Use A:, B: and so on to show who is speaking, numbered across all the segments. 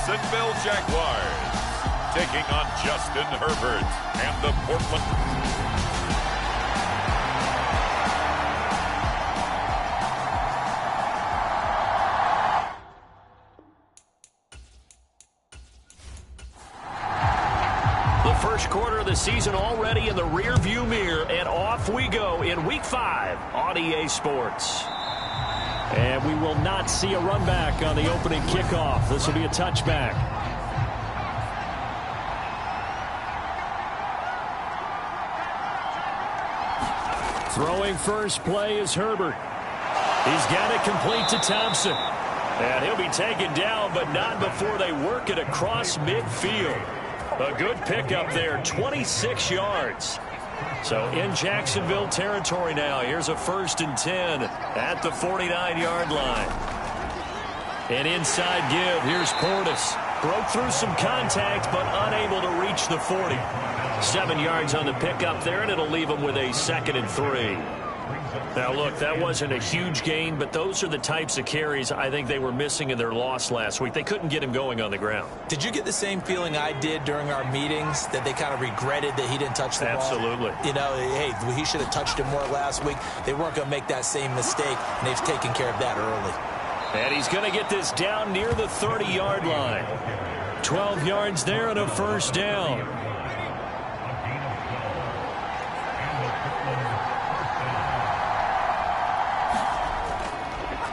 A: Jacksonville Jaguars taking on Justin Herbert and the Portland.
B: First quarter of the season already in the rear-view mirror, and off we go in Week 5 on EA Sports.
C: And we will not see a run back on the opening kickoff. This will be a touchback. Throwing first play is Herbert. He's got it complete to Thompson. And he'll be taken down, but not before they work it across midfield. A good pickup there, 26 yards. So in Jacksonville territory now. Here's a 1st and 10 at the 49-yard line. An inside give. Here's Portis. Broke through some contact, but unable to reach the 40. 7 yards on the pickup there, and it'll leave him with a 2nd and 3. Now, look, that wasn't a huge gain, but those are the types of carries I think they were missing in their loss last week. They couldn't get him going on the ground.
D: Did you get the same feeling I did during our meetings, that they kind of regretted that he didn't touch the ball?
B: Absolutely.
D: You know, hey, he should have touched it more last week. They weren't going to make that same mistake, and they've taken care of that early.
B: And he's going to get this down near the 30-yard line. 12 yards there and a 1st down.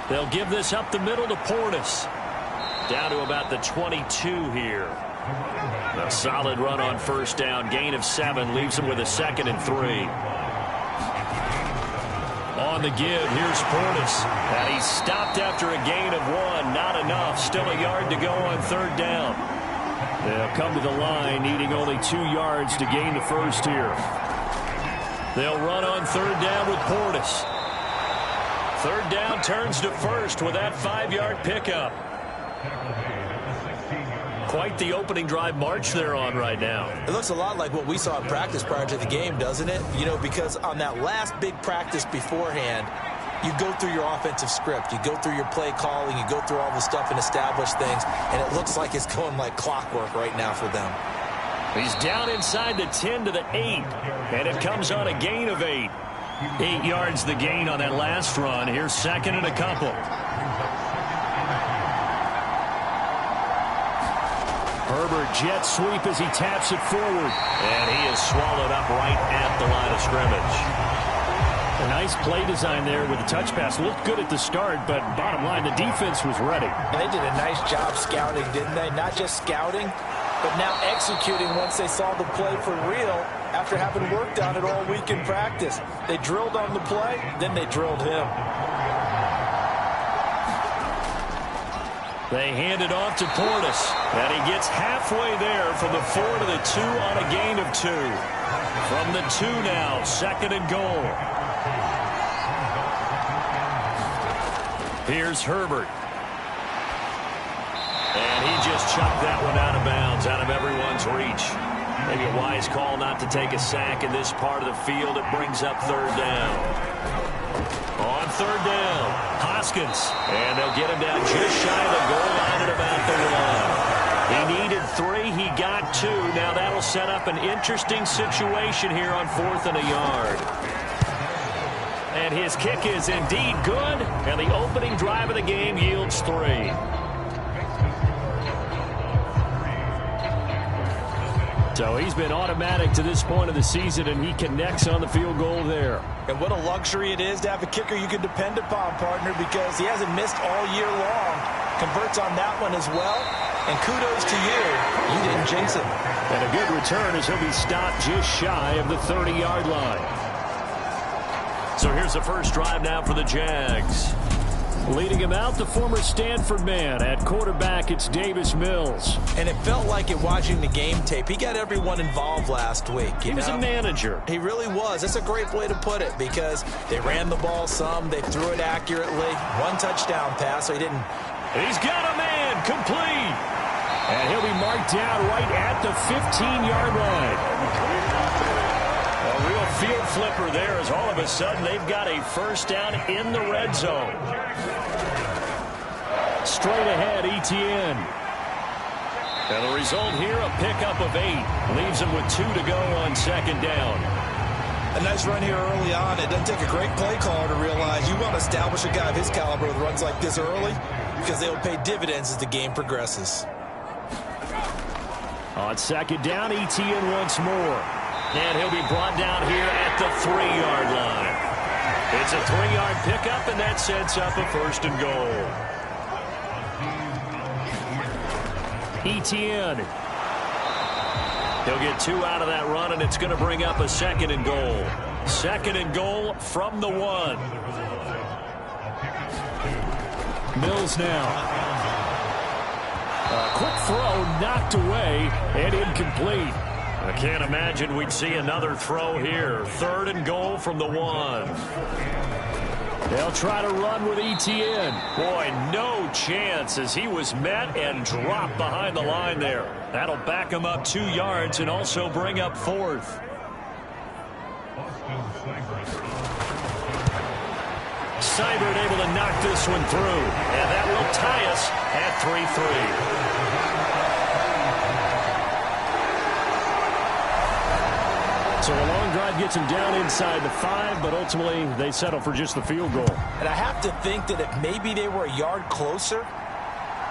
B: They'll give this up the middle to Portis. Down to about the 22 here. A solid run on 1st down. Gain of 7 leaves him with a 2nd and 3. On the give, here's Portis. And he's stopped after a gain of 1. Not enough. Still a yard to go on 3rd down. They'll come to the line needing only 2 yards to gain the 1st here. They'll run on 3rd down with Portis. 3rd down turns to 1st with that 5-yard pickup. Quite the opening drive march they're on right now.
D: It looks a lot like what we saw in practice prior to the game, doesn't it? You know, because on that last big practice beforehand, you go through your offensive script. You go through your play calling. You go through all the stuff and establish things. And it looks like it's going like clockwork right now for them.
B: He's down inside the 10 to the 8. And it comes on a gain of 8. 8 yards the gain on that last run. Here's 2nd and a couple.
C: Herbert jet sweep as he taps it forward.
B: And he is swallowed up right at the line of scrimmage.
C: A nice play design there with the touch pass. Looked good at the start, but bottom line, the defense was ready.
D: And they did a nice job scouting, didn't they? Not just scouting, but now executing once they saw the play for real after having worked on it all week in practice. They drilled on the play, then they drilled him.
B: They hand it off to Portis, and he gets halfway there from the 4 to the 2 on a gain of 2. From the 2 now, 2nd and goal. Here's Herbert. And he just chucked that one out of bounds, out of everyone's reach. Maybe a wise call not to take a sack in this part of the field. It brings up 3rd down. On 3rd down, Hoskins. And they'll get him down just shy of the goal line at about the 1. He needed 3. He got 2. Now that'll set up an interesting situation here on 4th and a yard. And his kick is indeed good. And the opening drive of the game yields 3. So he's been automatic to this point of the season, and he connects on the field goal there.
D: And what a luxury it is to have a kicker you can depend upon, partner, because he hasn't missed all year long. Converts on that one as well. And kudos to you. You didn't jinx it.
C: And a good return as he'll be stopped just shy of the 30-yard line.
B: So here's the first drive now for the Jags.
C: Leading him out, the former Stanford man. At quarterback, it's Davis Mills.
D: And it felt like it watching the game tape. He got everyone involved last week.
B: He was a manager.
D: He really was. That's a great way to put it, because they ran the ball some. They threw it accurately. 1 touchdown pass, so he didn't.
B: He's got a man. Complete.
C: And he'll be marked down right at the 15-yard line.
B: A real field flipper there, as all of a sudden they've got a 1st down in the red zone.
C: Straight ahead, Etienne. And the result here, a pickup of 8. Leaves him with 2 to go on second down.
D: A nice run here early on. It doesn't take a great play caller to realize you want to establish a guy of his caliber with runs like this early because they'll pay dividends as the game progresses.
C: On second down, Etienne once more. And he'll be brought down here at the 3-yard line. It's a 3-yard pickup, and that sets up a 1st and goal. Etienne. He'll get 2 out of that run, and it's going to bring up a 2nd and goal. 2nd and goal from the 1. Mills now. A quick throw knocked away and incomplete. I can't imagine we'd see another throw here. 3rd and goal from the 1. They'll try to run with Etienne. Boy, no chance as he was met and dropped behind the line there. That'll back him up 2 yards and also bring up 4th. Seibert able to knock this one through. And that will tie us at 3-3. So a long drive gets him down inside the 5, but ultimately they settle for just the field goal.
D: And I have to think that if maybe they were a yard closer,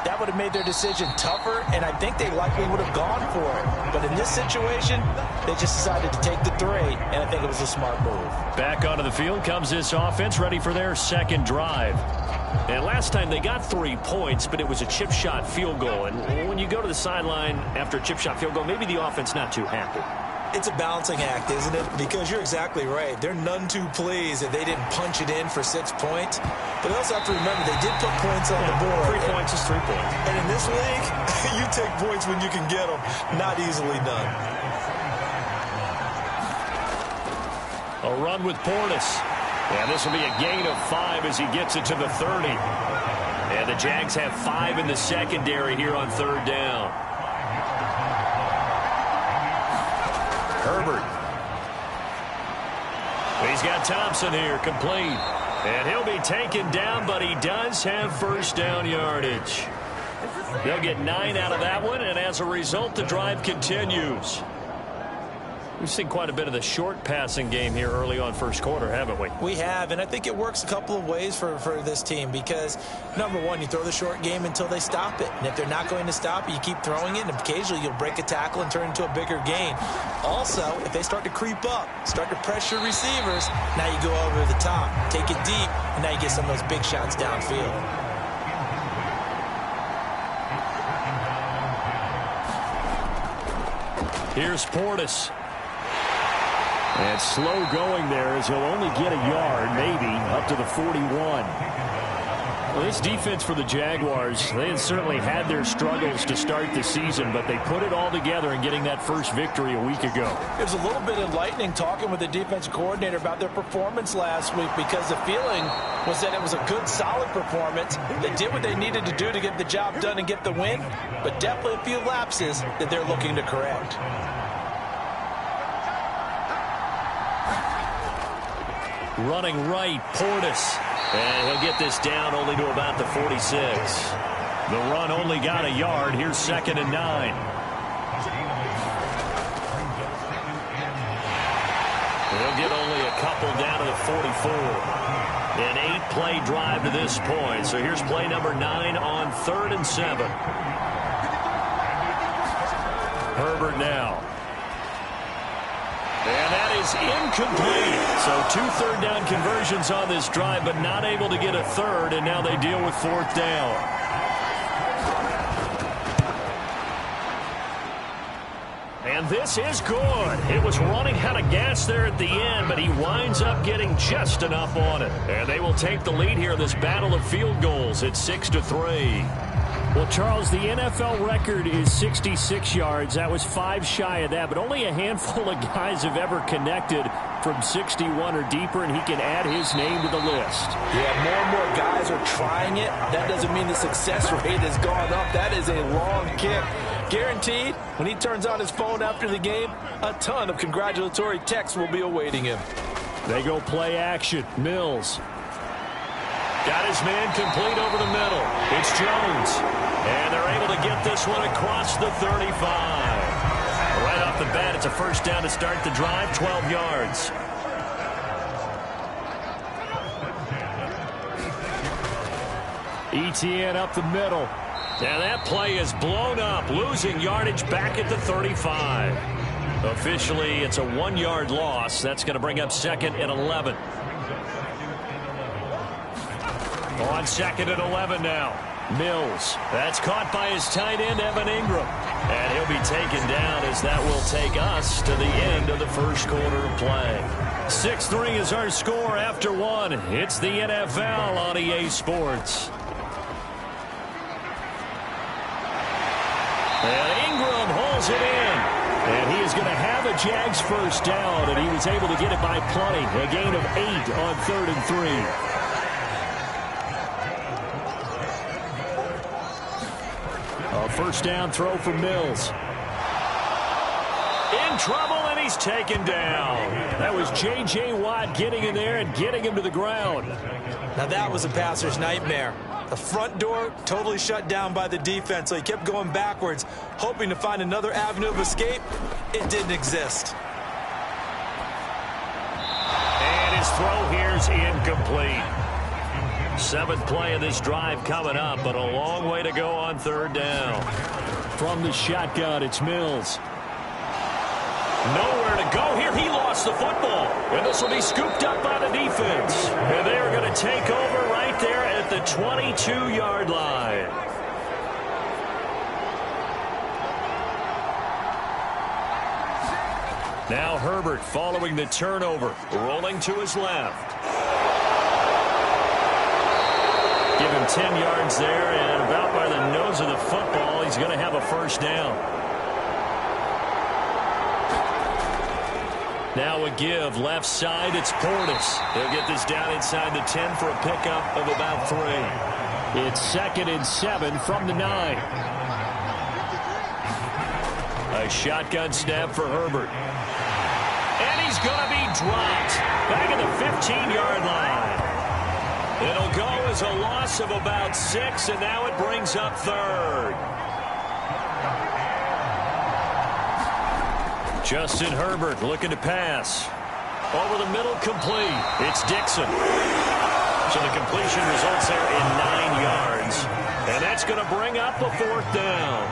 D: that would have made their decision tougher, and I think they likely would have gone for it. But in this situation, they just decided to take the 3, and I think it was a smart move.
C: Back onto the field comes this offense, ready for their 2nd drive. And last time they got 3 points, but it was a chip shot field goal. And when you go to the sideline after a chip shot field goal, maybe the offense not too happy.
D: It's a balancing act, isn't it? Because you're exactly right. They're none too pleased that they didn't punch it in for 6 points. But they also have to remember they did put points on the board.
C: 3 points is 3 points.
D: And in this league, you take points when you can get them. Not easily done.
C: A run with Portis. And this will be a gain of 5 as he gets it to the 30. And the Jags have 5 in the secondary here on 3rd down. Herbert. He's got Thompson here, complete. And he'll be taken down, but he does have 1st down yardage. They'll get 9 out of that one, and as a result, the drive continues. We've seen quite a bit of the short passing game here early on 1st quarter, haven't we?
D: We have, and I think it works a couple of ways for this team because, number one, you throw the short game until they stop it. And if they're not going to stop it, you keep throwing it, and occasionally you'll break a tackle and turn it into a bigger gain. Also, if they start to creep up, start to pressure receivers, now you go over the top, take it deep, and now you get some of those big shots downfield.
C: Here's Portis. And slow going there as he'll only get a yard, maybe, up to the 41. Well, this defense for the Jaguars, they had certainly had their struggles to start the season, but they put it all together in getting that first victory a week ago.
D: It was a little bit enlightening talking with the defensive coordinator about their performance last week because the feeling was that it was a good, solid performance. They did what they needed to do to get the job done and get the win, but definitely a few lapses that they're looking to correct.
C: Running right, Portis. And he'll get this down only to about the 46. The run only got a yard. Here's 2nd and 9. He'll get only a couple down to the 44. An 8-play drive to this point. So here's play number 9 on 3rd and 7. Herbert now. And that is incomplete. So 2 third down conversions on this drive, but not able to get a 3rd, and now they deal with 4th down. And this is good. It was running out of gas there at the end, but he winds up getting just enough on it. And they will take the lead here in this battle of field goals at 6-3. Well, Charles, the NFL record is 66 yards. That was 5 shy of that, but only a handful of guys have ever connected from 61 or deeper, and he can add his name to the list.
D: Yeah, more and more guys are trying it. That doesn't mean the success rate has gone up. That is a long kick. Guaranteed, when he turns on his phone after the game, a ton of congratulatory texts will be awaiting him.
C: They go play action. Mills. Got his man complete over the middle. It's Jones.
B: And they're able to get this one across the 35. Right off the bat, it's a first down to start the drive, 12 yards.
C: ETN up the middle.
B: Now that play is blown up, losing yardage back at the 35. Officially, it's a 1-yard loss. That's going to bring up 2nd and 11. On 2nd and 11 now. Mills. That's caught by his tight end, Evan Ingram. And he'll be taken down as that will take us to the end of the first quarter of play.
C: 6-3 is our score after 1. It's the NFL on EA Sports.
B: And Ingram holds it in.
C: And he is going to have a Jags first down, and he was able to get it by plenty. A gain of 8 on 3rd and 3. A first down throw for Mills.
B: In trouble, and he's taken down.
C: That was J.J. Watt getting in there and getting him to the ground.
D: Now that was a passer's nightmare. The front door totally shut down by the defense, so he kept going backwards, hoping to find another avenue of escape. It didn't exist.
B: And his throw here's incomplete. 7th play of this drive coming up, but a long way to go on 3rd down.
C: From the shotgun, it's Mills.
B: Nowhere to go here. He lost the football. And this will be scooped up by the defense. And they are going to take over right there at the 22-yard line.
C: Now Herbert following the turnover, rolling to his left. Give him 10 yards there, and about by the nose of the football, he's going to have a first down. Now a give, left side, it's Portis. He'll get this down inside the 10 for a pickup of about 3. It's 2nd and 7 from the 9. A shotgun snap for Herbert.
B: And he's going to be dropped back at the 15-yard line. It'll go as a loss of about 6, and now it brings up 3rd.
C: Justin Herbert looking to pass. Over the middle, complete. It's Dixon.
B: So the completion results there in 9 yards. And that's going to bring up a 4th down.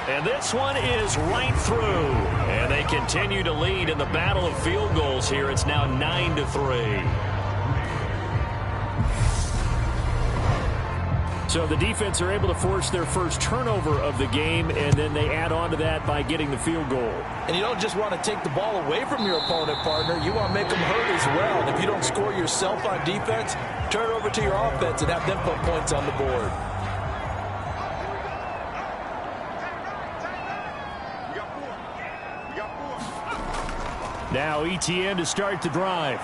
B: And this one is right through. And they continue to lead in the battle of field goals here. It's now 9-3.
C: So the defense are able to force their first turnover of the game, and then they add on to that by getting the field goal.
D: And you don't just want to take the ball away from your opponent, partner. You want to make them hurt as well. And if you don't score yourself on defense, turn it over to your offense and have them put points on the board.
C: Now ETN to start the drive.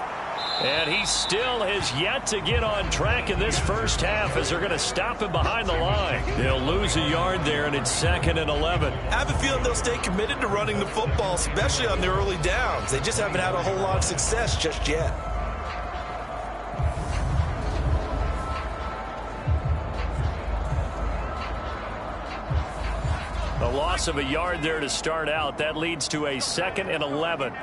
B: And he still has yet to get on track in this first half as they're going to stop him behind the line.
C: They'll lose a yard there, and it's 2nd and 11.
D: I have a feeling they'll stay committed to running the football, especially on the early downs. They just haven't had a whole lot of success just yet.
B: A loss of a yard there to start out. That leads to a 2nd and 11.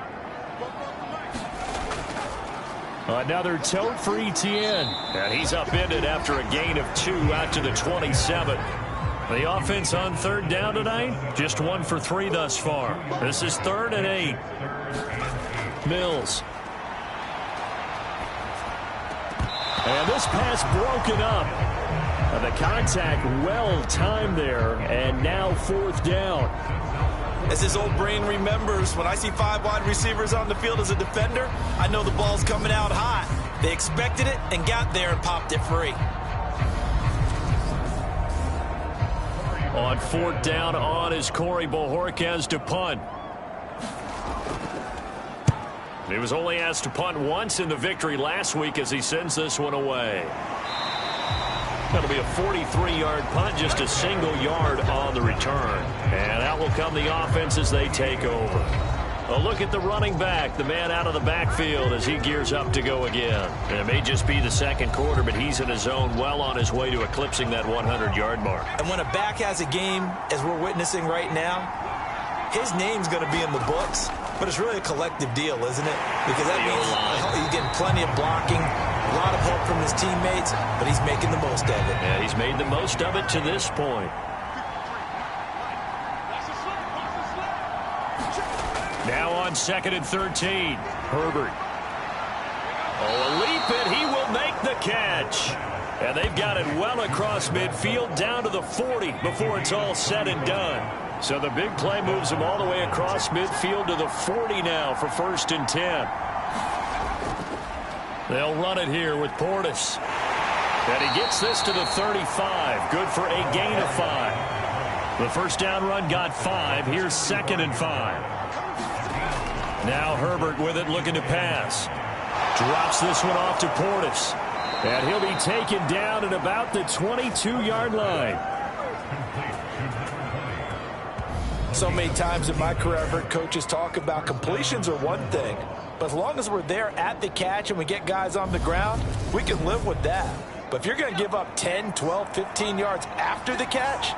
C: Another tote for ETN.
B: And he's upended after a gain of 2 out to the 27.
C: The offense on 3rd down tonight, just 1 for 3 thus far. This is 3rd and 8. Mills. And this pass broken up. The contact well timed there, and now 4th down.
D: As his old brain remembers, when I see 5 wide receivers on the field as a defender, I know the ball's coming out hot. They expected it and got there and popped it free.
C: On 4th down on is Corey Bojorquez to punt.
B: He was only asked to punt once in the victory last week as he sends this one away. That'll be a 43-yard punt, just a single yard on the return. And out will come the offense as they take over.
C: A look at the running back, the man out of the backfield as he gears up to go again. And it may just be the second quarter, but he's in his zone, well on his way to eclipsing that 100-yard mark. And when a back has a game, as we're witnessing right now, his name's going to be in the books, but it's really a collective deal, isn't it? Because that means he's getting plenty of blocking, a lot of help from his teammates, but he's making the most of it. Yeah, he's made the most of it to this point. Now on 2nd and 13, Herbert. Oh, a leap, and he will make the catch. And they've got it well across midfield down to the 40 before it's all said and done. So the big play moves him all the way across midfield to the 40 now for 1st and 10. They'll run it here with Portis. And he gets this to the 35. Good for a gain of 5. The first down run got 5. Here's 2nd and 5. Now Herbert with it, looking to pass. Drops this one off to Portis. And he'll be taken down at about the 22-yard line.
D: So many times in my career I've heard coaches talk about completions are one thing, but as long as we're there at the catch and we get guys on the ground, we can live with that. But if you're going to give up 10, 12, 15 yards after the catch,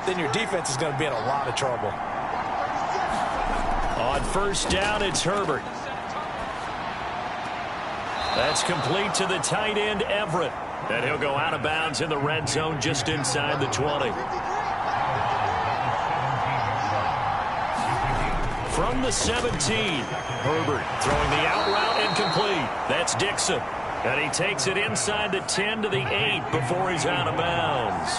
D: then your defense is going to be in a lot of trouble.
C: On 1st down, it's Herbert. That's complete to the tight end, Everett. And he'll go out of bounds in the red zone just inside the 20. From the 17, Herbert throwing the out route incomplete. That's Dixon. And he takes it inside the 10 to the 8 before he's out of bounds.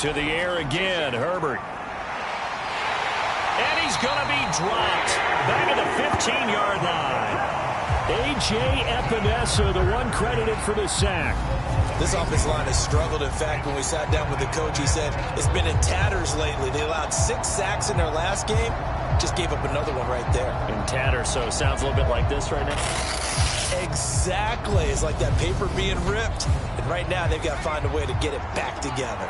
C: To the air again, Herbert. And he's going to be dropped back at the 15-yard line. A.J. Epinesa, the one credited for the sack.
D: This offensive line has struggled. In fact, when we sat down with the coach, he said it's been in tatters lately. They allowed 6 sacks in their last game. Just gave up another one right there.
C: In tatters, so it sounds a little bit like this right now.
D: Exactly. It's like that paper being ripped. And right now, they've got to find a way to get it back together.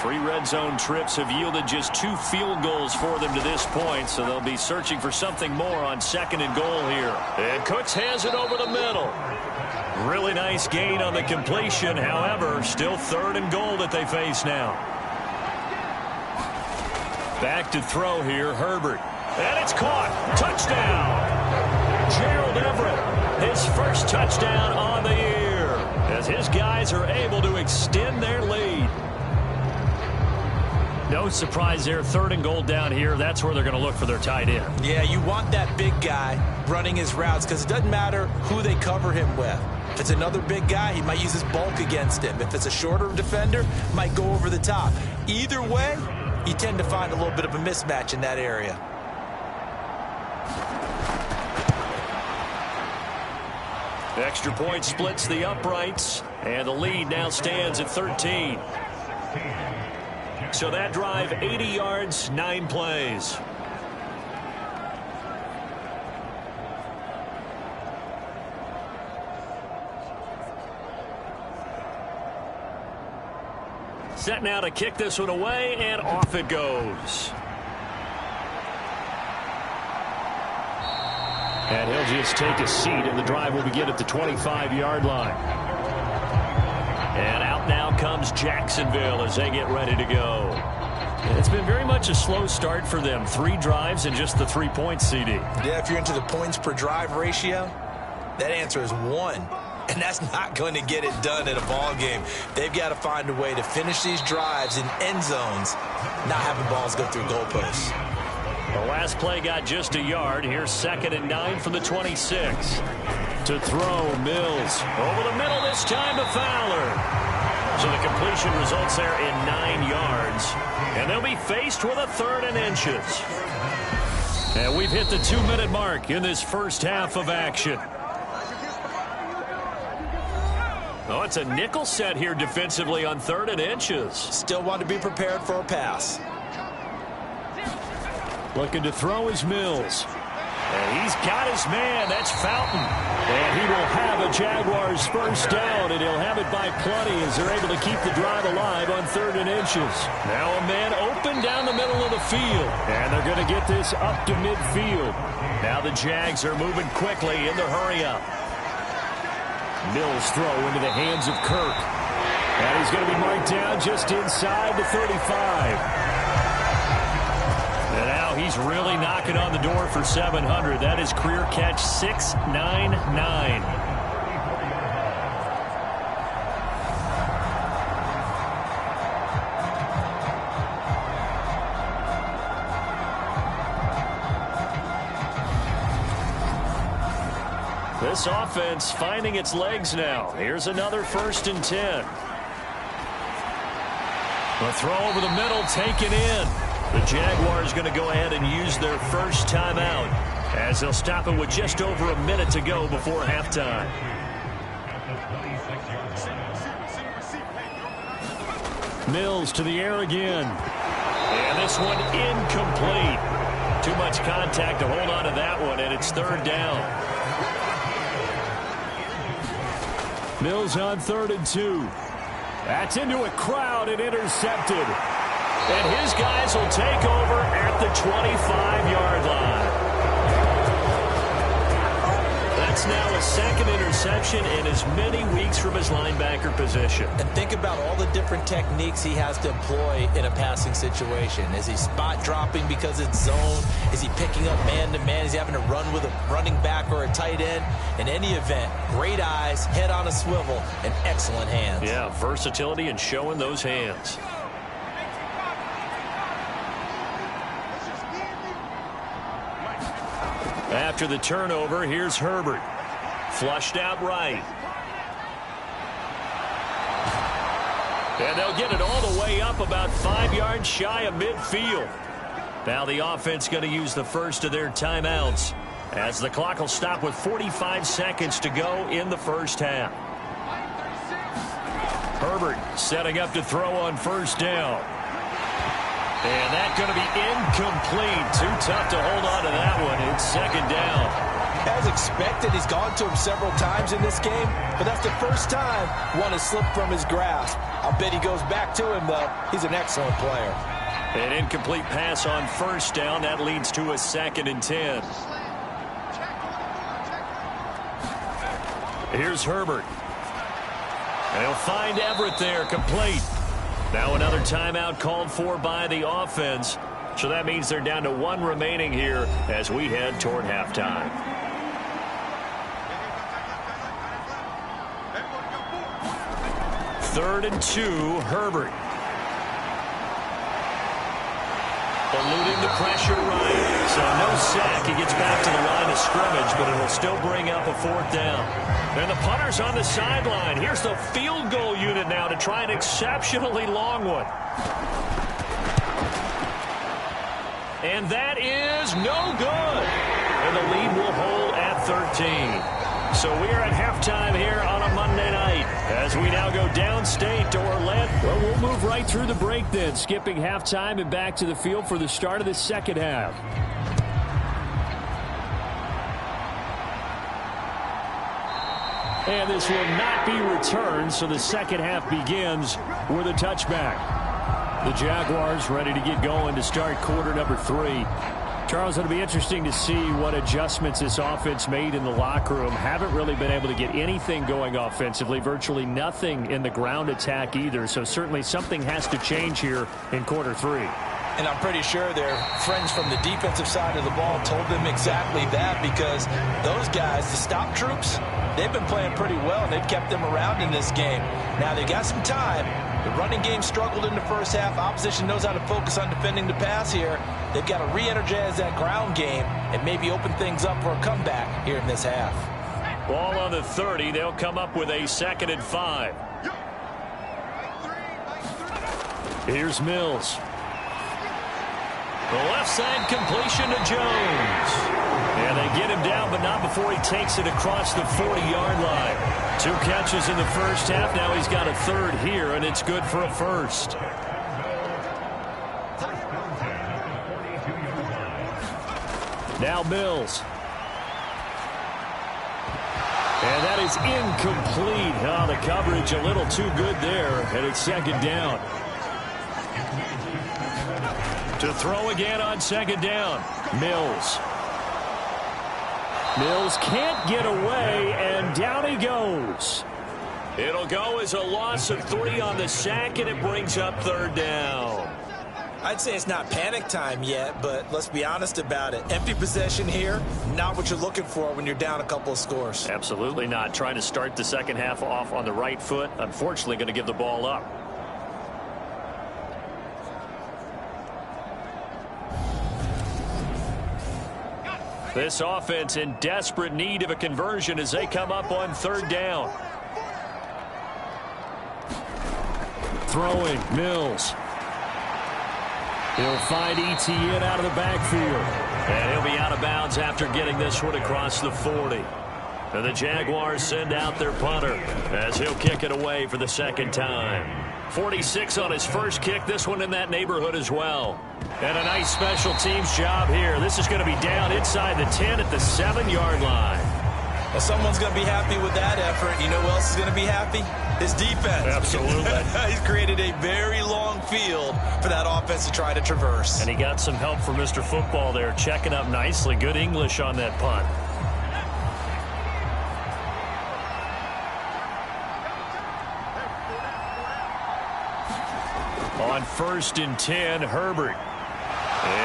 C: 3 red zone trips have yielded just 2 field goals for them to this point, so they'll be searching for something more on 2nd and goal here. And Cooks has it over the middle. Really nice gain on the completion. However, still 3rd and goal that they face now. Back to throw here, Herbert. And it's caught. Touchdown. Gerald Everett, his first touchdown on the year, as his guys are able to extend their lead. No surprise there, 3rd and goal down here. That's where they're going to look for their tight end.
D: Yeah, you want that big guy running his routes because it doesn't matter who they cover him with. If it's another big guy, he might use his bulk against him. If it's a shorter defender, might go over the top. Either way, you tend to find a little bit of a mismatch in that area.
C: The extra point splits the uprights, and the lead now stands at 13. So that drive, 80 yards, 9 plays. Set now to kick this one away, and off it goes. And he'll just take a seat, and the drive will begin at the 25-yard line. And out now comes Jacksonville as they get ready to go. It's been very much a slow start for them. 3 drives and just the 3 points, CD.
D: Yeah, if you're into the points per drive ratio, that answer is 1. And that's not going to get it done in a ball game. They've got to find a way to finish these drives in end zones, not having balls go through goalposts.
C: The last play got just a yard. Here's 2nd and 9 from the 26. To throw, Mills. Over the middle this time to Fowler. So the completion results there in 9 yards. And they'll be faced with a 3rd and inches. And we've hit the 2-minute mark in this first half of action. Oh, it's a nickel set here defensively on 3rd and inches.
D: Still want to be prepared for a pass.
C: Looking to throw is Mills. And he's got his man. That's Fountain. And he will have have a Jaguars first down, and he'll have it by plenty as they're able to keep the drive alive on 3rd and inches. Now a man open down the middle of the field, and they're going to get this up to midfield. Now the Jags are moving quickly in the hurry-up. Mills throw into the hands of Kirk. And he's going to be marked down just inside the 35. And now he's really knocking on the door for 700. That is career catch 699. This offense finding its legs now. Here's another 1st and 10. The throw over the middle, taken in. The Jaguars going to go ahead and use their first timeout as they'll stop it with just over a minute to go before halftime. Mills to the air again. And this one incomplete. Too much contact to hold on to that one, and it's 3rd down. Mills on 3rd and 2. That's into a crowd and intercepted. And his guys will take over at the 25-yard line. That's now a 2nd interception in as many weeks from his linebacker position.
D: And think about all the different techniques he has to employ in a passing situation. Is he spot dropping because it's zone? Is he picking up man-to-man? Is he having to run with a running back or a tight end? In any event, great eyes, head on a swivel, and excellent hands.
C: Yeah, versatility and showing those hands. After the turnover, here's Herbert. Flushed out right. And they'll get it all the way up about 5 yards shy of midfield. Now the offense going to use the first of their timeouts as the clock will stop with 45 seconds to go in the first half. Herbert setting up to throw on 1st down. And that's going to be incomplete. Too tough to hold on to that one. It's 2nd down.
D: As expected, he's gone to him several times in this game, but that's the first time one has slipped from his grasp. I'll bet he goes back to him, though. He's an excellent player.
C: An incomplete pass on 1st down. That leads to a 2nd and 10. Here's Herbert. And he'll find Everett there, complete. Now another timeout called for by the offense. So that means they're down to 1 remaining here as we head toward halftime. Third and 2, Herbert. Eluding the pressure right. So no sack. He gets back to the line of scrimmage, but it'll still bring up a 4th down. And the punter's on the sideline. Here's the field goal unit now to try an exceptionally long one. And that is no good. And the lead will hold at 13. So we are at halftime here on a Monday night as we now go downstate to Orlando. Well, we'll move right through the break then, skipping halftime and back to the field for the start of the 2nd half. And this will not be returned, so the 2nd half begins with a touchback. The Jaguars ready to get going to start quarter number 3. Charles, it'll be interesting to see what adjustments this offense made in the locker room. Haven't really been able to get anything going offensively, virtually nothing in the ground attack either. So certainly something has to change here in quarter 3.
D: And I'm pretty sure their friends from the defensive side of the ball told them exactly that, because those guys, the stop troops, they've been playing pretty well, and they've kept them around in this game. Now, they got some time. The running game struggled in the first half. Opposition knows how to focus on defending the pass here. They've got to re-energize that ground game and maybe open things up for a comeback here in this half.
C: Ball on the 30. They'll come up with a 2nd and 5. Here's Mills. The left side completion to Jones. And they get him down, but not before he takes it across the 40-yard line. 2 catches in the first half. Now he's got a 3rd here, and it's good for a 1st. Now Mills. And that is incomplete. Oh, the coverage a little too good there, and it's second down. To throw again on second down, Mills. Mills can't get away, and down he goes. It'll go as a loss of 3 on the sack, and it brings up third down.
D: I'd say it's not panic time yet, but let's be honest about it. Empty possession here, not what you're looking for when you're down a couple of scores.
C: Absolutely not. Trying to start the second half off on the right foot. Unfortunately, going to give the ball up. This offense in desperate need of a conversion as they come up on third down. Throwing, Mills. He'll find Etienne out of the backfield. And he'll be out of bounds after getting this one across the 40. And the Jaguars send out their punter as he'll kick it away for the second time. 46 on his first kick, this one in that neighborhood as well. And a nice special teams job here. This is going to be down inside the 10 at the 7-yard line.
D: Well, someone's going to be happy with that effort. You know who else is going to be happy? His defense.
C: Absolutely.
D: He's created a very long field for that offense to try to traverse.
C: And he got some help from Mr. Football there, checking up nicely. Good English on that punt. On 1st and 10, Herbert.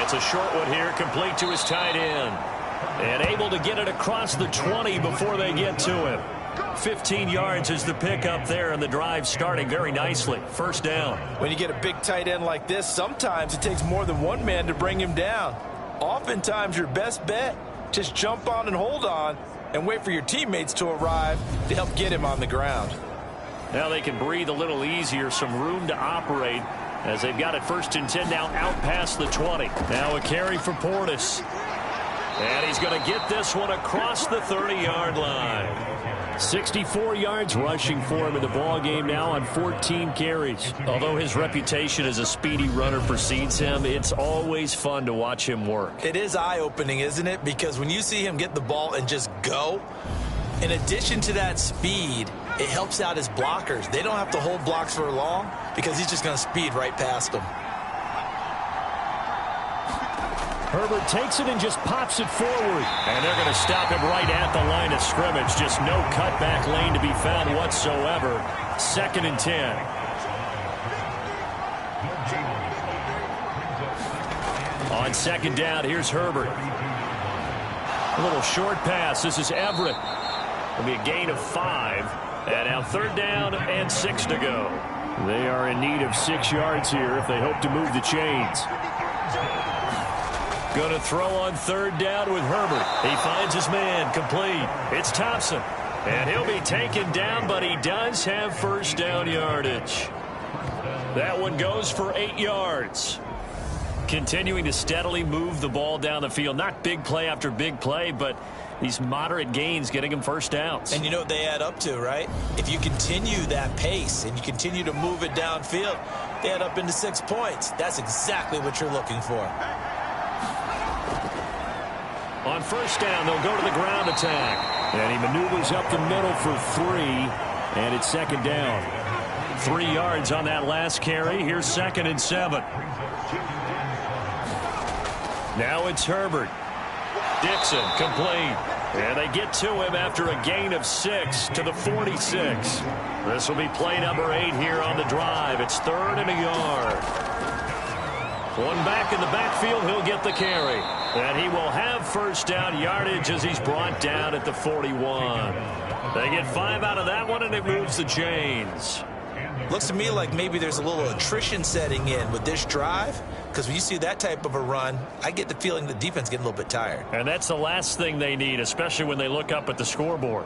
C: It's a short one here, complete to his tight end. And able to get it across the 20 before they get to him. 15 yards is the pickup there, and the drive starting very nicely. First down.
D: When you get a big tight end like this, sometimes it takes more than one man to bring him down. Oftentimes, your best bet, just jump on and hold on and wait for your teammates to arrive to help get him on the ground.
C: Now they can breathe a little easier, some room to operate as they've got it 1st and 10 now out past the 20. Now a carry for Portis. And he's going to get this one across the 30-yard line. 64 yards rushing for him in the ballgame now on 14 carries. Although his reputation as a speedy runner precedes him, it's always fun to watch him work.
D: It is eye-opening, isn't it? Because when you see him get the ball and just go, in addition to that speed, it helps out his blockers. They don't have to hold blocks for long because he's just going to speed right past them.
C: Herbert takes it and just pops it forward. And they're going to stop him right at the line of scrimmage. Just no cutback lane to be found whatsoever. 2nd and 10. On 2nd down, here's Herbert. A little short pass. This is Everett. It'll be a gain of 5. And now 3rd down and 6 to go. They are in need of 6 yards here if they hope to move the chains. Going to throw on 3rd down with Herbert. He finds his man, complete. It's Thompson. And he'll be taken down, but he does have first down yardage. That one goes for 8 yards. Continuing to steadily move the ball down the field. Not big play after big play, but these moderate gains getting him first downs.
D: And you know what they add up to, right? If you continue that pace and you continue to move it downfield, they add up into 6 points. That's exactly what you're looking for.
C: On 1st down, they'll go to the ground attack. And he maneuvers up the middle for 3. And it's 2nd down. 3 yards on that last carry. Here's 2nd and 7. Now it's Herbert. Dixon, complete. And they get to him after a gain of 6 to the 46. This will be play number 8 here on the drive. It's 3rd and a yard. One back in the backfield, he'll get the carry. And he will have first down yardage as he's brought down at the 41. They get 5 out of that one, and it moves the chains.
D: Looks to me like maybe there's a little attrition setting in with this drive, because when you see that type of a run, I get the feeling the defense getting a little bit tired.
C: And that's the last thing they need, especially when they look up at the scoreboard.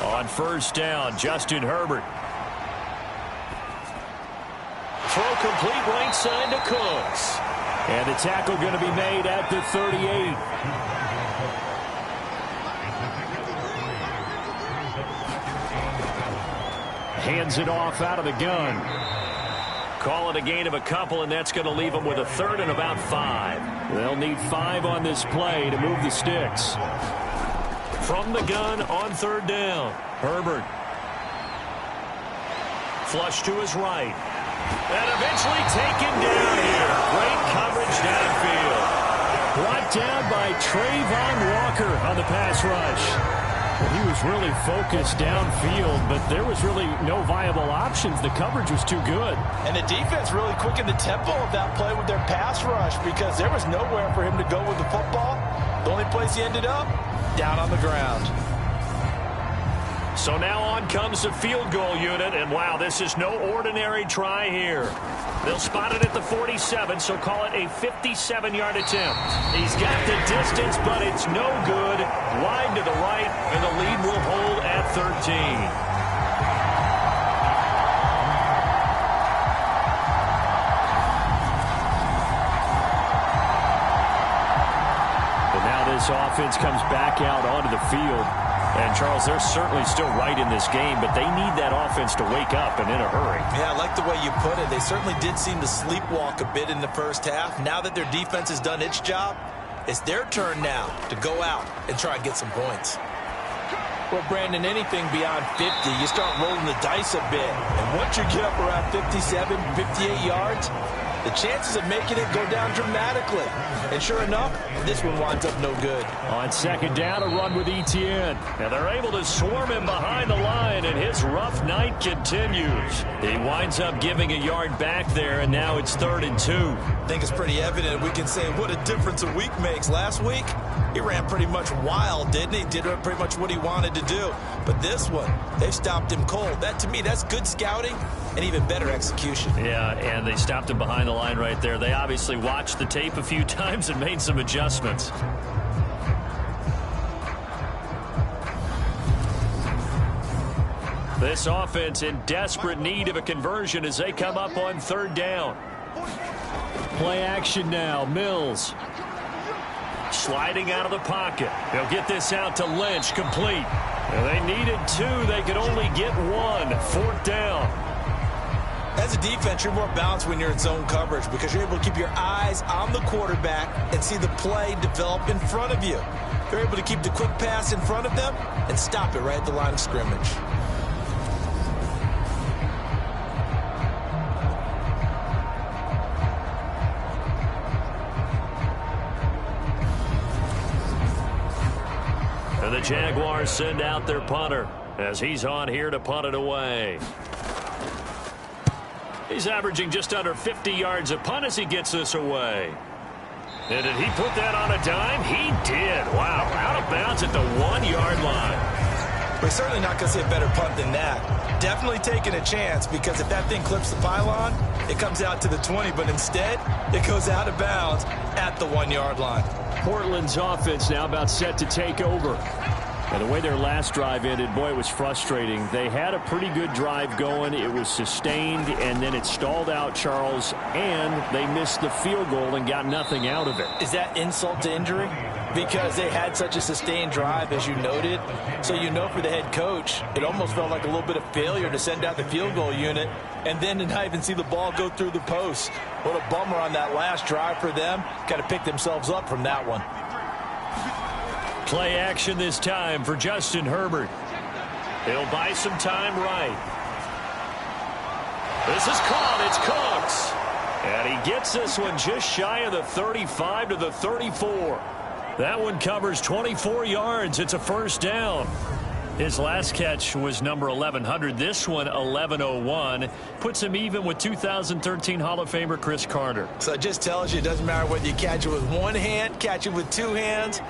C: On 1st down, Justin Herbert. Throw complete right side to Cooks. And the tackle going to be made at the 38. hands it off out of the gun.
B: Call it a gain of a couple, and that's going to leave them with a third and about 5.
C: They'll need 5 on this play to move the sticks.
B: From the gun on third down,
C: Herbert.
B: Flush to his right. And eventually taken down here. Great coverage downfield.
C: Brought down by Trayvon Walker on the pass rush. He was really focused downfield, but there was really no viable options. The coverage was too good.
D: And the defense really quickened the tempo of that play with their pass rush because there was nowhere for him to go with the football. The only place he ended up, down on the ground.
B: So now on comes the field goal unit, and wow, this is no ordinary try here. They'll spot it at the 47, so call it a 57-yard attempt. He's got the distance, but it's no good. Wide to the right, and the lead will hold at 13.
C: This offense comes back out onto the field. And, Charles, they're certainly still right in this game, but they need that offense to wake up and in a hurry.
D: Yeah, I like the way you put it. They certainly did seem to sleepwalk a bit in the first half. Now that their defense has done its job, it's their turn now to go out and try and get some points. Well, Brandon, anything beyond 50, you start rolling the dice a bit. And once you get up around 57, 58 yards, the chances of making it go down dramatically. And sure enough, this one winds up no good.
C: On second down, a run with Etienne.
B: Now they're able to swarm him behind the line, and his rough night continues. He winds up giving a yard back there, and now it's 3rd and 2.
D: I think it's pretty evident. We can say what a difference a week makes. Last week, he ran pretty much wild, didn't he? Did pretty much what he wanted to do. But this one, they stopped him cold. That, to me, that's good scouting and even better execution.
B: Yeah, and they stopped him behind the line right there. They obviously watched the tape a few times and made some adjustments. This offense in desperate need of a conversion as they come up on 3rd down.
C: Play action now. Mills.
B: Sliding out of the pocket. They'll get this out to Lynch, complete. And they needed 2. They could only get 1. 4th down.
D: As a defense, you're more balanced when you're in zone coverage because you're able to keep your eyes on the quarterback and see the play develop in front of you. They're able to keep the quick pass in front of them and stop it right at the line of scrimmage.
B: And the Jaguars send out their punter as he's on here to punt it away. He's averaging just under 50 yards a punt as he gets this away. And did he put that on a dime? He did. Wow, out of bounds at the 1-yard line.
D: We're certainly not going to see a better punt than that. Definitely taking a chance because if that thing clips the pylon, it comes out to the 20, but instead it goes out of bounds at the 1-yard line.
C: Portland's offense now about set to take over. And the way their last drive ended, boy, it was frustrating. They had a pretty good drive going. It was sustained, and then it stalled out, Charles, and they missed the field goal and got nothing out of it.
D: Is that insult to injury? Because they had such a sustained drive, as you noted. So you know for the head coach, it almost felt like a little bit of failure to send out the field goal unit and then to not even see the ball go through the post. What a bummer on that last drive for them. Got to pick themselves up from that one.
C: Play action this time for Justin Herbert.
B: He'll buy some time right. This is caught. It's Cooks. And he gets this one just shy of the 35 to the 34. That one covers 24 yards. It's a 1st down. His last catch was number 1100. This one, 1101. Puts him even with 2013 Hall of Famer Chris Carter.
D: So it just tells you it doesn't matter whether you catch it with one hand, catch it with 2 hands.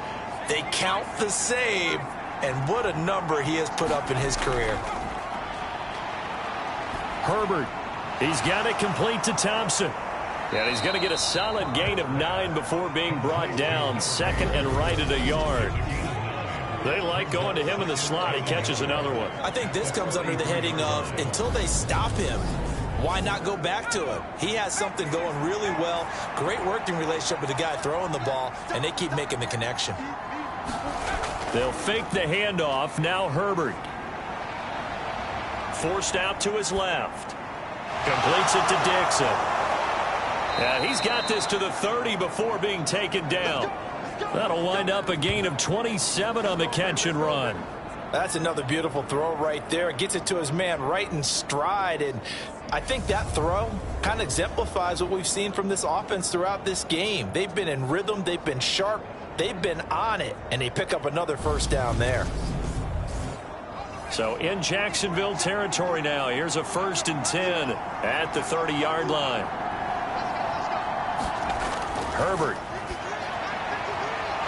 D: They count the same, and what a number he has put up in his career.
C: Herbert, he's got it complete to Thompson.
B: And he's going to get a solid gain of 9 before being brought down. 2nd and right at a yard. They like going to him in the slot. He catches another one.
D: I think this comes under the heading of until they stop him, why not go back to him? He has something going really well. Great working relationship with the guy throwing the ball, and they keep making the connection.
C: They'll fake the handoff. Now Herbert.
B: forced out to his left. Completes it to Dixon. And he's got this to the 30 before being taken down. That'll wind up a gain of 27 on the catch and run.
D: That's another beautiful throw right there. Gets it to his man right in stride. And I think that throw kind of exemplifies what we've seen from this offense throughout this game. They've been in rhythm. They've been sharp. They've been on it. And they pick up another first down there.
B: So in Jacksonville territory now. Here's a 1st and 10 at the 30-yard line. Herbert.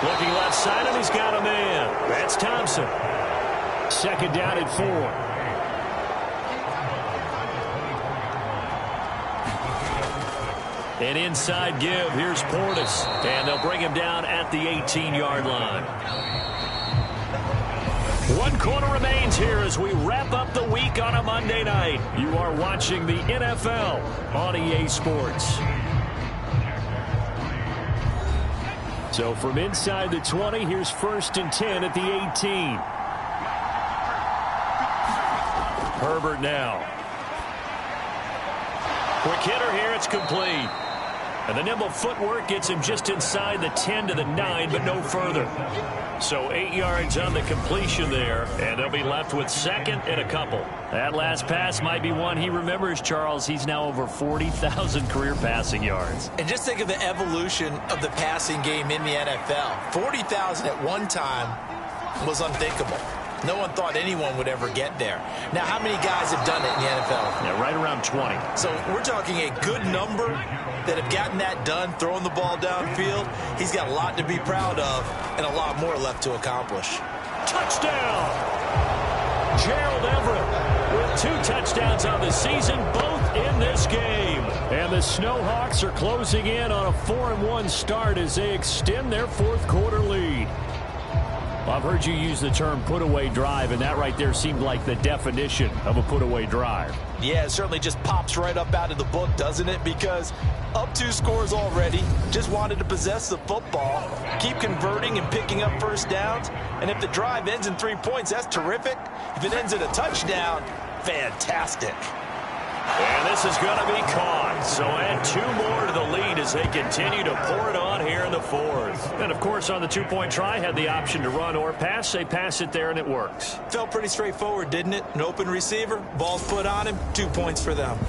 B: Looking left side, and he's got a man. That's Thompson.
C: 2nd down and 4.
B: An inside give. Here's Portis. And they'll bring him down at the 18-yard line. 1 quarter remains here as we wrap up the week on a Monday night. You are watching the NFL on EA Sports.
C: So from inside the 20, here's 1st and 10 at the 18.
B: Herbert now. Quick hitter here. It's complete. And the nimble footwork gets him just inside the 10 to the 9, but no further. So 8 yards on the completion there, and they'll be left with 2nd and a couple. That last pass might be one he remembers, Charles. He's now over 40,000 career passing yards.
D: And just think of the evolution of the passing game in the NFL. 40,000 at one time was unthinkable. No one thought anyone would ever get there. Now, how many guys have done it in the NFL?
B: Yeah, right around 20.
D: So we're talking a good number that have gotten that done, throwing the ball downfield. He's got a lot to be proud of and a lot more left to accomplish.
B: Touchdown! Gerald Everett with 2 touchdowns on the season, both in this game.
C: And the Snowhawks are closing in on a 4-1 start as they extend their 4th quarter lead. Well, I've heard you use the term put-away drive, and that right there seemed like the definition of a put-away drive.
D: Yeah, it certainly just pops right up out of the book, doesn't it? Because up 2 scores already, just wanted to possess the football, keep converting and picking up first downs. And if the drive ends in 3 points, that's terrific. If it ends in a touchdown, fantastic.
B: And this is going to be caught. So add 2 more to the lead as they continue to pour it on here in the 4th. And, of course, on the 2-point try, had the option to run or pass. They pass it there, and it works.
D: Felt pretty straightforward, didn't it? An open receiver, ball's put on him, 2 points for them.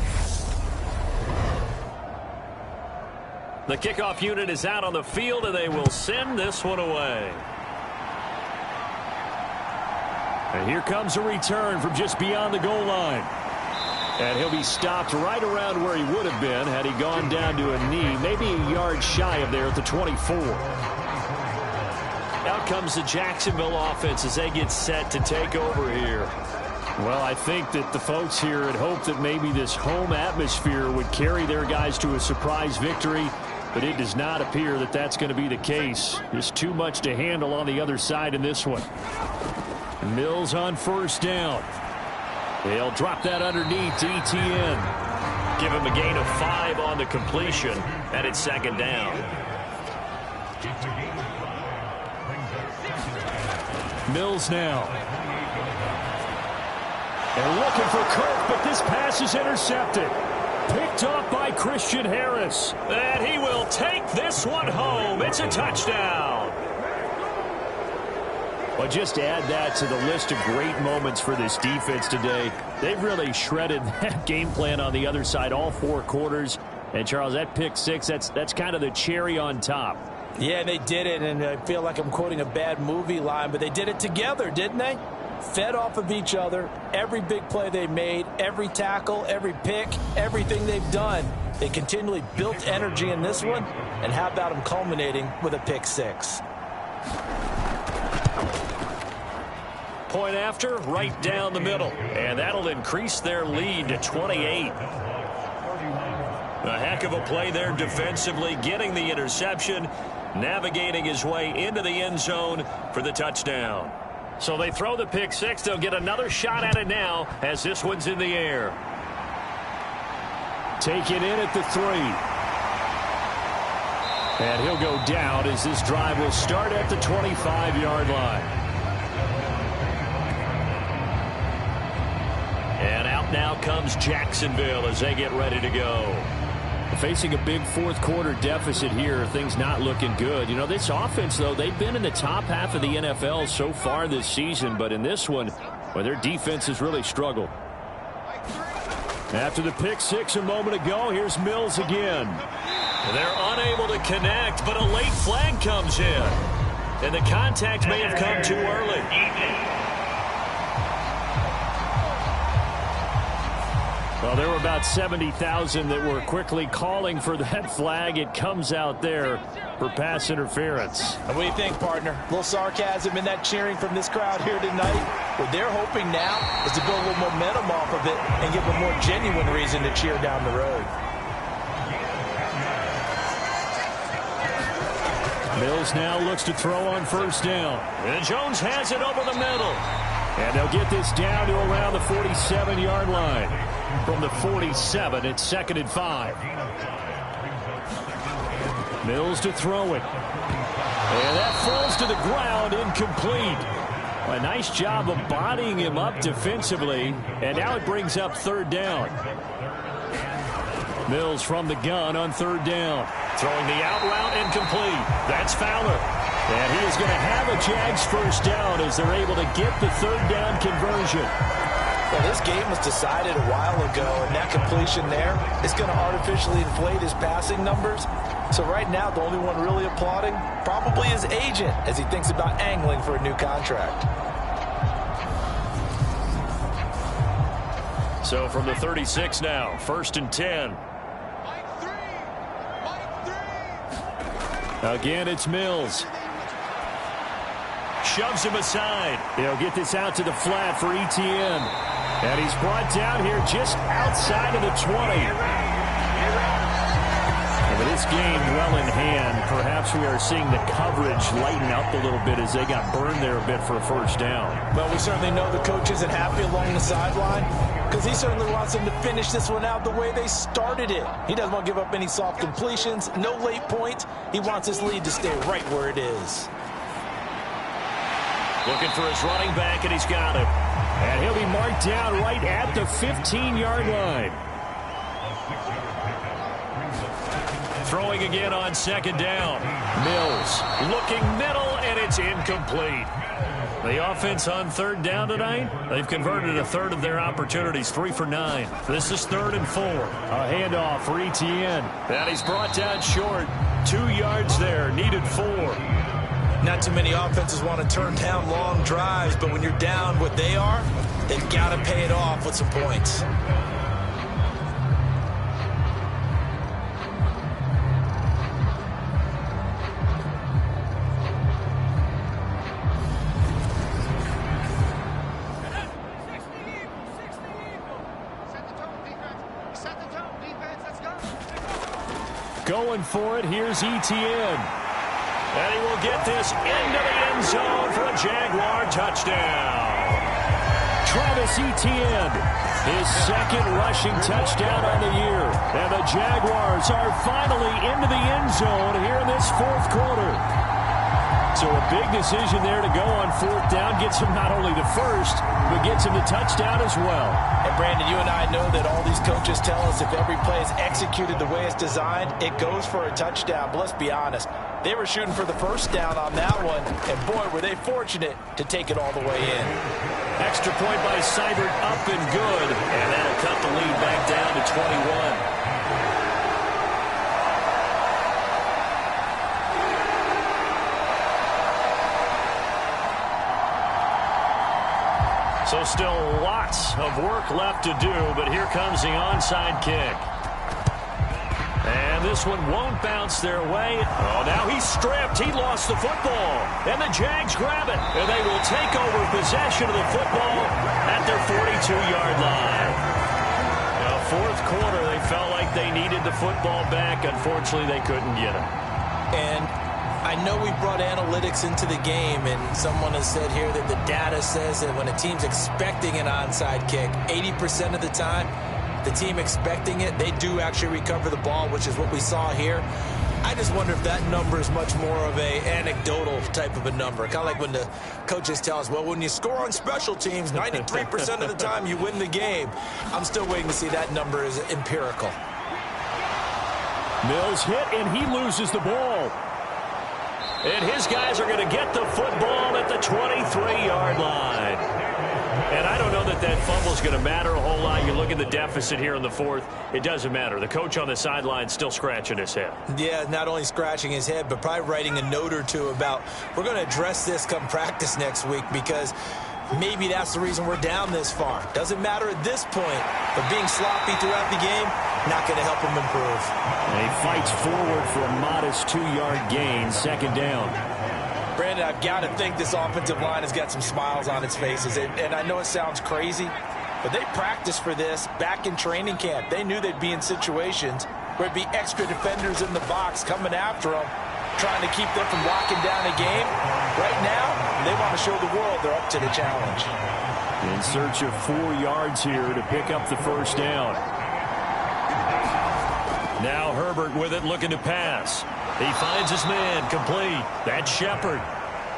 B: The kickoff unit is out on the field, and they will send this one away.
C: And here comes a return from just beyond the goal line. And he'll be stopped right around where he would have been had he gone down to a knee, maybe a yard shy of there at the 24.
B: Out comes the Jacksonville offense as they get set to take over here.
C: Well, I think that the folks here had hoped that maybe this home atmosphere would carry their guys to a surprise victory, but it does not appear that that's going to be the case. There's too much to handle on the other side in this one. Mills on 1st down. They'll drop that underneath to ETN.
B: Give him a gain of 5 on the completion, and it's 2nd down.
C: Mills now. And looking for Kirk, but this pass is intercepted. Picked off by Christian Harris.
B: And he will take this one home. It's a touchdown.
C: Well, just add that to the list of great moments for this defense today. They've really shredded that game plan on the other side all 4 quarters. And, Charles, that pick 6, that's kind of the cherry on top.
D: Yeah, they did it, and I feel like I'm quoting a bad movie line, but they did it together, didn't they? Fed off of each other, every big play they made, every tackle, every pick, everything they've done. They continually built energy in this one, and how about them culminating with a pick 6?
B: Point after, right down the middle. And that'll increase their lead to 28. A heck of a play there defensively, getting the interception, navigating his way into the end zone for the touchdown. So they throw the pick 6. They'll get another shot at it now as this one's in the air.
C: Taken in at the 3. And he'll go down as this drive will start at the 25-yard line.
B: And out now comes Jacksonville as they get ready to go.
C: Facing a big fourth-quarter deficit here, things not looking good. You know, this offense, though, they've been in the top half of the NFL so far this season, but in this one, well, their defense has really struggled. After the pick six a moment ago, here's Mills again.
B: They're unable to connect, but a late flag comes in. And the contact may have come too early.
C: Well, there were about 70,000 that were quickly calling for that flag. It comes out there for pass interference.
D: And what do you think, partner? A little sarcasm in that cheering from this crowd here tonight. What they're hoping now is to build a little momentum off of it and give a more genuine reason to cheer down the road.
C: Mills now looks to throw on first down.
B: And Jones has it over the middle.
C: And they'll get this down to around the 47-yard line. From the 47, it's 2nd and 5. Mills to throw it. And that falls to the ground, incomplete. A nice job of bodying him up defensively. And now it brings up 3rd down. Mills from the gun on 3rd down.
B: Throwing the out route incomplete. That's Fowler.
C: And he is going to have a Jags first down as they're able to get the 3rd down conversion.
D: Well, this game was decided a while ago, and that completion there is going to artificially inflate his passing numbers. So right now, the only one really applauding probably his agent as he thinks about angling for a new contract.
B: So from the 36 now, 1st and 10.
C: Again, it's Mills.
B: Shoves him aside.
C: He'll get this out to the flat for Etienne. And he's brought down here just outside of the 20. But this game well in hand. Perhaps we are seeing the coverage lighten up a little bit as they got burned there a bit for a first down.
D: Well, we certainly know the coach isn't happy along the sideline because he certainly wants them to finish this one out the way they started it. He doesn't want to give up any soft completions, no late points. He wants his lead to stay right where it is.
B: Looking for his running back, and he's got him.
C: And he'll be marked down right at the 15-yard line.
B: Throwing again on 2nd down. Mills looking middle, and it's incomplete. The offense on 3rd down tonight, they've converted a third of their opportunities, 3 for 9. This is 3rd and 4.
C: A handoff for Etienne.
B: And he's brought down short. 2 yards there, needed 4.
D: Not too many offenses want to turn down long drives, but when you're down what they are, they've got to pay it off with some points.
C: Going for it, here's Etienne.
B: And he will get this into the end zone for a Jaguar touchdown.
C: Travis Etienne, his 2nd rushing touchdown on the year. And the Jaguars are finally into the end zone here in this 4th quarter. So a big decision there to go on 4th down. Gets him not only the first, but gets him the touchdown as well.
D: And Brandon, you and I know that all these coaches tell us if every play is executed the way it's designed, it goes for a touchdown. But let's be honest, they were shooting for the first down on that one, and boy, were they fortunate to take it all the way in.
B: Extra point by Seibert, up and good, and that'll cut the lead back down to 21. So still lots of work left to do, but here comes the onside kick. And this one won't bounce their way. Oh, now he's stripped. He lost the football. And the Jags grab it. And they will take over possession of the football at their 42-yard line. Now, 4th quarter, they felt like they needed the football back. Unfortunately, they couldn't get it.
D: And I know we brought analytics into the game, and someone has said here that the data says that when a team's expecting an onside kick, 80% of the time, the team expecting it, they do actually recover the ball, which is what we saw here. I just wonder if that number is much more of a anecdotal type of a number. Kind of like when the coaches tell us, well, when you score on special teams, 93% of the time you win the game. I'm still waiting to see that number is empirical.
C: Mills hit, and he loses the ball. And his guys are going to get the football at the 23-yard line. And I don't know that that fumble is going to matter a whole lot. You look at the deficit here in the fourth, it doesn't matter. The coach on the sideline still scratching his head.
D: Yeah, not only scratching his head, but probably writing a note or two about, we're going to address this come practice next week, because maybe that's the reason we're down this far. Doesn't matter at this point, but being sloppy throughout the game, not going to help him improve.
C: And he fights forward for a modest 2-yard gain, second down.
D: Brandon, I've got to think this offensive line has got some smiles on its faces. And I know it sounds crazy, but they practiced for this back in training camp. They knew they'd be in situations where it'd be extra defenders in the box coming after them, trying to keep them from locking down a game. Right now, they want to show the world they're up to the challenge.
C: In search of 4 yards here to pick up the first down. Now Herbert with it, looking to pass. He finds his man, complete. That's Shepard.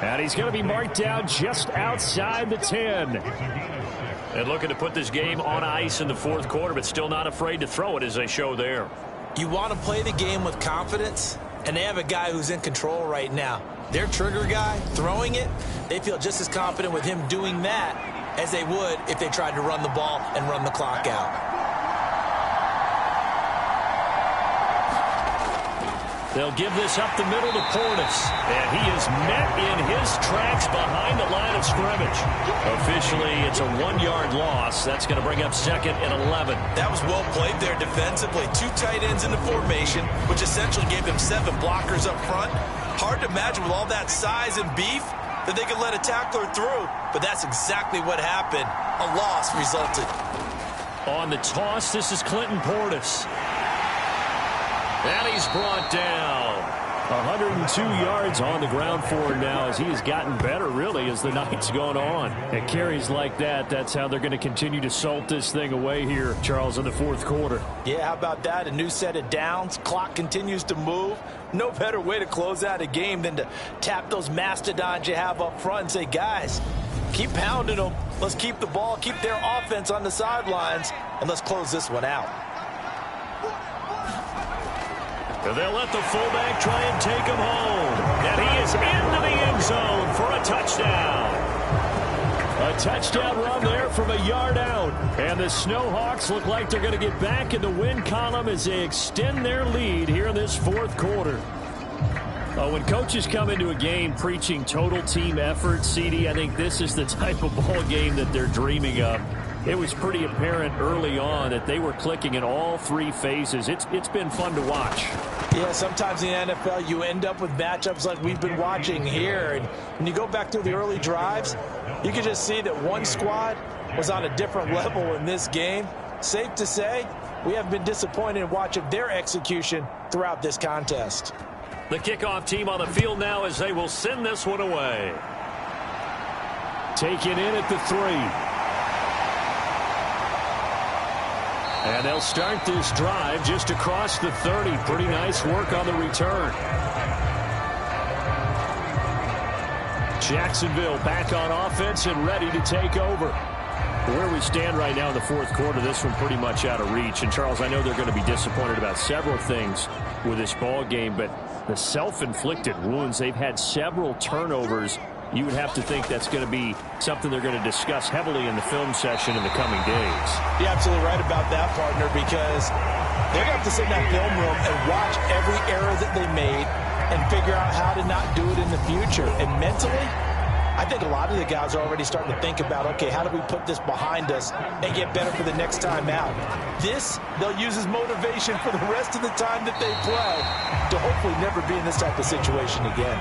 C: And he's going to be marked down just outside the 10. And looking to put this game on ice in the fourth quarter, but still not afraid to throw it as they show there.
D: You want to play the game with confidence, and they have a guy who's in control right now. Their trigger guy, throwing it, they feel just as confident with him doing that as they would if they tried to run the ball and run the clock out.
C: They'll give this up the middle to Portis. And he is met in his tracks behind the line of scrimmage. Officially, it's a 1-yard loss. That's going to bring up second and 11.
D: That was well played there defensively. 2 tight ends in the formation, which essentially gave them 7 blockers up front. Hard to imagine with all that size and beef that they could let a tackler through. But that's exactly what happened. A loss resulted.
C: On the toss, this is Clinton Portis. And he's brought down. 102 yards on the ground for him now as he has gotten better, really, as the night's gone on. At carries like that, that's how they're going to continue to salt this thing away here, Charles, in the fourth quarter.
D: Yeah, how about that? A new set of downs. Clock continues to move. No better way to close out a game than to tap those mastodons you have up front and say, guys, keep pounding them. Let's keep the ball, keep their offense on the sidelines, and let's close this one out.
C: They'll let the fullback try and take him home. And he is into the end zone for a touchdown. A touchdown run there from a yard out. And the Snowhawks look like they're going to get back in the win column as they extend their lead here in this fourth quarter. When coaches come into a game preaching total team effort, CD, I think this is the type of ball game that they're dreaming of. It was pretty apparent early on that they were clicking in all 3 phases. It's been fun to watch.
D: Yeah, sometimes in the NFL you end up with matchups like we've been watching here. And when you go back through the early drives, you can just see that one squad was on a different level in this game. Safe to say, we have been disappointed in watching their execution throughout this contest.
C: The kickoff team on the field now as they will send this one away. Taken in at the 3. And they'll start this drive just across the 30. Pretty nice work on the return. Jacksonville back on offense and ready to take over. Where we stand right now in the fourth quarter, this one pretty much out of reach. And, Charles, I know they're going to be disappointed about several things with this ball game, but the self-inflicted wounds, they've had several turnovers. You would have to think that's going to be something they're going to discuss heavily in the film session in the coming days.
D: You're absolutely right about that, partner, because they're going to have to sit in that film room and watch every error that they made and figure out how to not do it in the future. And mentally, I think a lot of the guys are already starting to think about, okay, how do we put this behind us and get better for the next time out? This, they'll use as motivation for the rest of the time that they play to hopefully never be in this type of situation again.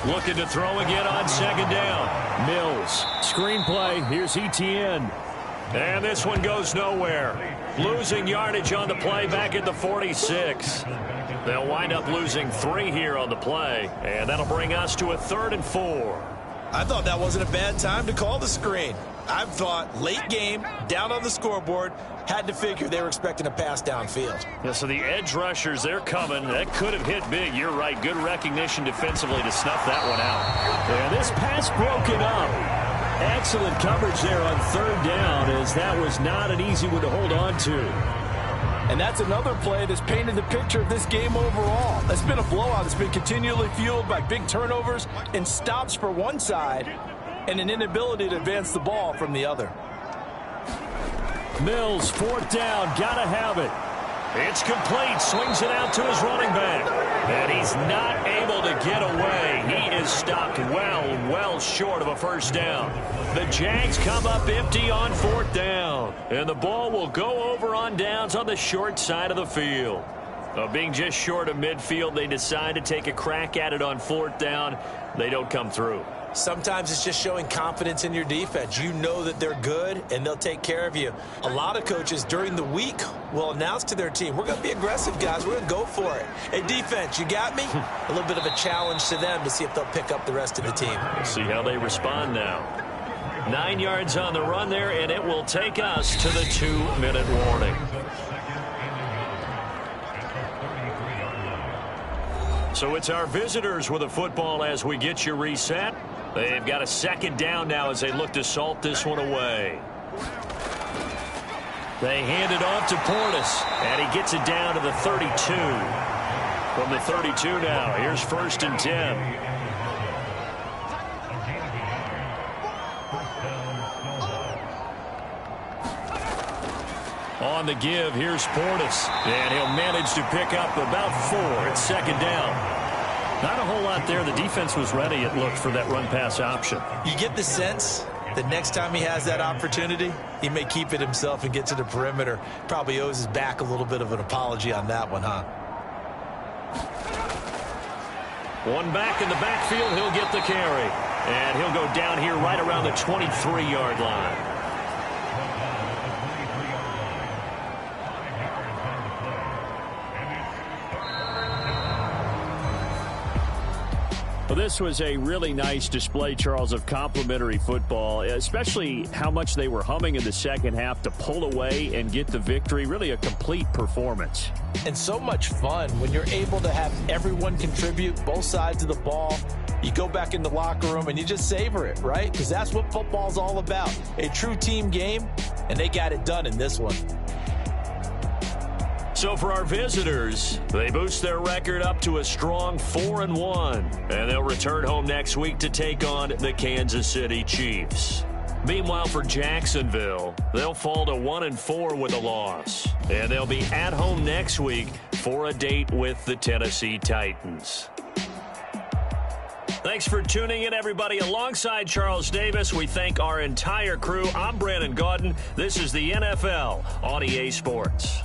C: Looking to throw again on second down. Mills. Screenplay. Here's Etienne. And this one goes nowhere. Losing yardage on the play back at the 46. They'll wind up losing 3 here on the play. And that'll bring us to a 3rd and 4.
D: I thought that wasn't a bad time to call the screen. I've thought late game, down on the scoreboard, had to figure they were expecting a pass downfield.
C: Yeah, so the edge rushers, they're coming. That could have hit big. You're right. Good recognition defensively to snuff that one out. And this pass broken up. Excellent coverage there on third down, as that was not an easy one to hold on to.
E: And that's another play that's painted the picture of this game overall. It's been a blowout. It's been continually fueled by big turnovers and stops for one side and an inability to advance the ball from the other.
C: Mills, fourth down, gotta have it. It's complete, swings it out to his running back. And he's not able to get away. He is stopped well short of a first down. The Jags come up empty on fourth down. And the ball will go over on downs on the short side of the field. Being just short of midfield, they decide to take a crack at it on fourth down. They don't come through.
D: Sometimes it's just showing confidence in your defense. You know that they're good, and they'll take care of you. A lot of coaches during the week will announce to their team, we're going to be aggressive, guys. We're going to go for it. Hey, defense, you got me? A little bit of a challenge to them to see if they'll pick up the rest of the team.
C: We'll see how they respond now. 9 yards on the run there, and it will take us to the 2-minute warning. So it's our visitors with the football as we get you reset. They've got a second down now as they look to salt this one away. They hand it off to Portis, and he gets it down to the 32. From the 32 now, here's 1st and 10. On the give, here's Portis, and he'll manage to pick up about 4 at second down. Not a whole lot there. The defense was ready, it looked, for that run-pass option.
D: You get the sense that next time he has that opportunity, he may keep it himself and get to the perimeter. Probably owes his back a little bit of an apology on that one, huh?
C: One back in the backfield, he'll get the carry. And he'll go down here right around the 23-yard line. Well, this was a really nice display, Charles, of complimentary football, especially how much they were humming in the second half to pull away and get the victory. Really a complete performance.
D: And so much fun when you're able to have everyone contribute, both sides of the ball. You go back in the locker room and you just savor it, right? Because that's what football's all about. A true team game, and they got it done in this one.
C: So for our visitors, they boost their record up to a strong 4-1, and they'll return home next week to take on the Kansas City Chiefs. Meanwhile, for Jacksonville, they'll fall to 1-4 with a loss, and they'll be at home next week for a date with the Tennessee Titans. Thanks for tuning in, everybody. Alongside Charles Davis, we thank our entire crew. I'm Brandon Gaudin. This is the NFL on EA Sports.